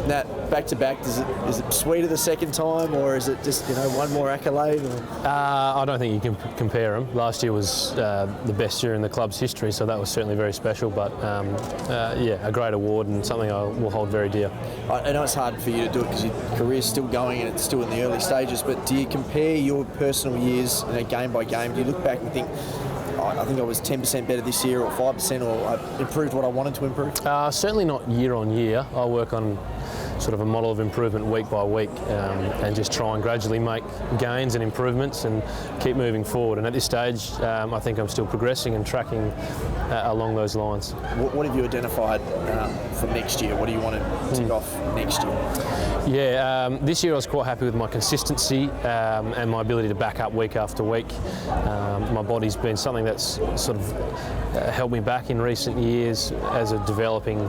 Nat, back to back, is it sweeter the second time, or is it just one more accolade? I don't think you can compare them. Last year was the best year in the club's history, so that was certainly very special. But yeah, a great award and something I will hold very dear. I know it's hard for you to do it because your career's still going and it's still in the early stages. But do you compare your personal years, game by game? Do you look back and think, I think I was 10% better this year, or 5%, or I improved what I wanted to improve? Certainly not year on year. I work on sort of a model of improvement week by week, and just try and gradually make gains and improvements and keep moving forward. And at this stage, I think I'm still progressing and tracking along those lines. What have you identified for next year? What do you want to tick off next year? Yeah, this year I was quite happy with my consistency and my ability to back up week after week. My body's been something that's sort of held me back in recent years as a developing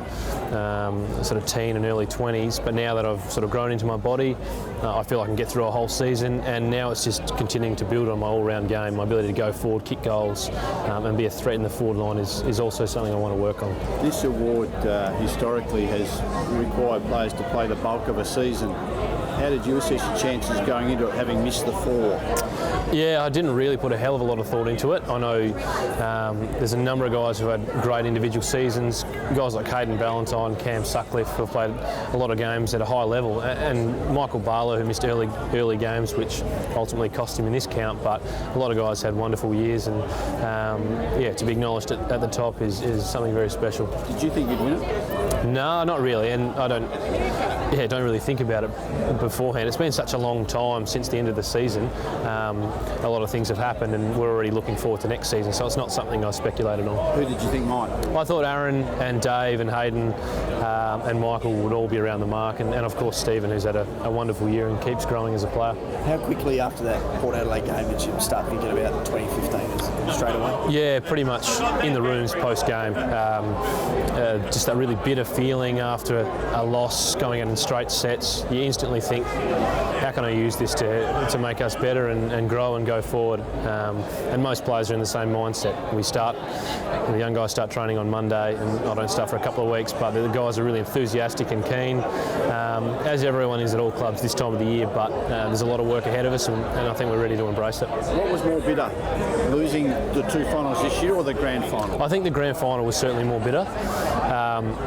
sort of teen and early 20s, but now that I've sort of grown into my body, I feel I can get through a whole season, and now it's just continuing to build on my all-round game. My ability to go forward, kick goals, and be a threat in the forward line is also something I want to work on. This award historically has required players to play the bulk of a season. How did you assess your chances going into it, having missed the 4? Yeah, I didn't really put a hell of a lot of thought into it. I know there's a number of guys who had great individual seasons, guys like Hayden Ballantyne, Cam Sutcliffe, who have played a lot of games at a high level, and Michael Barlow, who missed early games, which ultimately cost him in this count, but a lot of guys had wonderful years, and yeah, to be acknowledged at the top is something very special. Did you think you'd win it? No, not really, and I don't really think about it beforehand. It's been such a long time since the end of the season. A lot of things have happened, and we're already looking forward to next season, so it's not something I speculated on. Who did you think might? I thought Aaron and Dave and Hayden and Michael would all be around the mark, and of course Stephen, who's had a wonderful year and keeps growing as a player. How quickly after that Port Adelaide game did you start thinking about 2015 straight away? Yeah, pretty much in the rooms post-game. Just that really bitter feeling after a loss, going out in straight sets. You instantly think, how can I use this to make us better and grow and go forward? And most players are in the same mindset. The young guys start training on Monday, and I don't start for a couple of weeks, but the guys are really enthusiastic and keen, as everyone is at all clubs this time of the year, but there's a lot of work ahead of us, and I think we're ready to embrace it. What was more bitter, losing the 2 finals this year or the grand final? I think the grand final was certainly more bitter.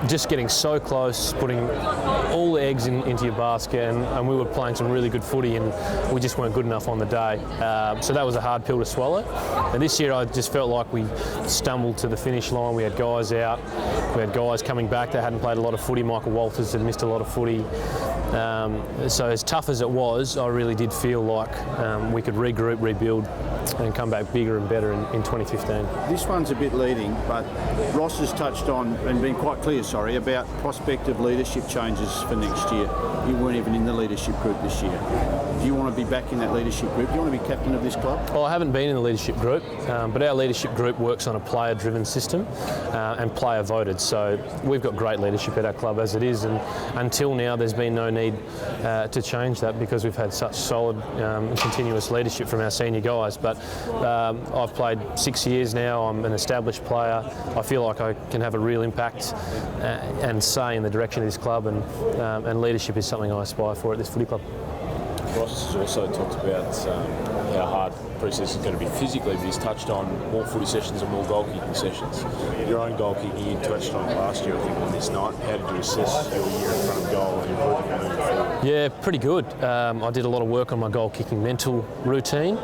Just getting so close, putting all the eggs into your basket, and we were playing some really good footy, and we just weren't good enough on the day. So that was a hard pill to swallow. And this year I just felt like we stumbled to the finish line. We had guys out, we had guys coming back that hadn't played a lot of footy. Michael Walters had missed a lot of footy. So as tough as it was, I really did feel like we could regroup, rebuild, and come back bigger and better in 2015. This one's a bit leading, but Ross has touched on and been quite clear, about prospective leadership changes for next year. You weren't even in the leadership group this year. Do you want to be back in that leadership group? Do you want to be captain of this club? Well, I haven't been in the leadership group, but our leadership group works on a player-driven system and player-voted. So we've got great leadership at our club as it is, and until now there's been no need to change that because we've had such solid, continuous leadership from our senior guys. But I've played 6 years now. I'm an established player. I feel like I can have a real impact and say in the direction of this club, and leadership is something I aspire for at this footy club. Ross has also talked about how hard pre-season is going to be physically, but he's touched on more footy sessions and more goal-kicking sessions. Your own goal-kicking, you touched on last year, I think, on this night. How did you assess your year in front of goal and improving it moving forward? Yeah, pretty good. I did a lot of work on my goal-kicking mental routine.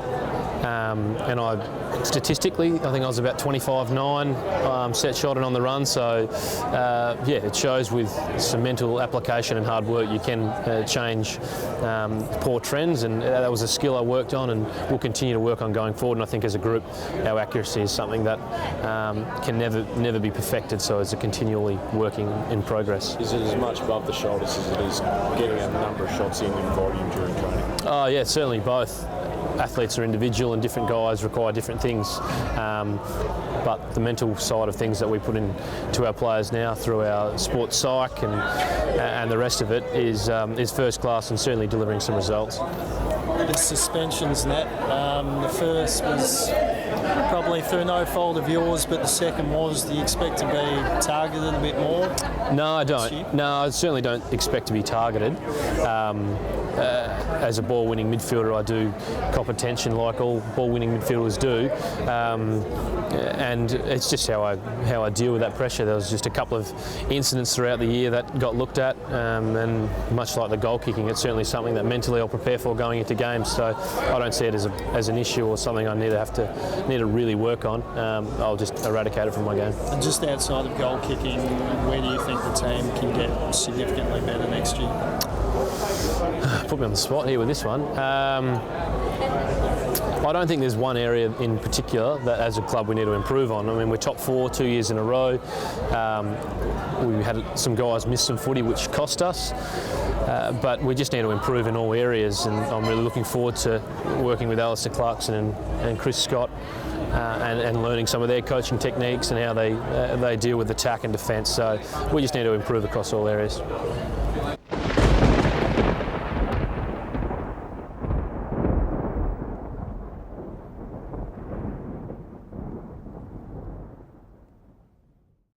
And statistically, I think I was about 25-9 set shot and on the run. So, yeah, it shows with some mental application and hard work you can change poor trends, and that was a skill I worked on and will continue to work on going forward. And I think as a group, our accuracy is something that can never be perfected, so it's a continually working in progress. Is it as much above the shoulders as it is getting a number of shots in volume during training? Oh, yeah, certainly both. Athletes are individual and different guys require different things, but the mental side of things that we put into our players now through our sports psych and the rest of it is first class and certainly delivering some results. The suspensions, Nat. The first was probably through no fault of yours, but the second was, do you expect to be targeted a bit more? No, I don't. No, I certainly don't expect to be targeted. As a ball-winning midfielder, I do cop attention like all ball-winning midfielders do, and it's just how I deal with that pressure. There was just a couple of incidents throughout the year that got looked at, and much like the goal kicking, it's certainly something that mentally I'll prepare for going into games. So I don't see it as an issue or something I need to really work on. I'll just eradicate it from my game. And just outside of goal kicking, where do you think the team can get significantly better next year? Put me on the spot here with this one. I don't think there's one area in particular that as a club we need to improve on. I mean, we're top 4 2 years in a row. We had some guys miss some footy which cost us, but we just need to improve in all areas, and I'm really looking forward to working with Alistair Clarkson and Chris Scott and learning some of their coaching techniques and how they deal with attack and defence. So we just need to improve across all areas.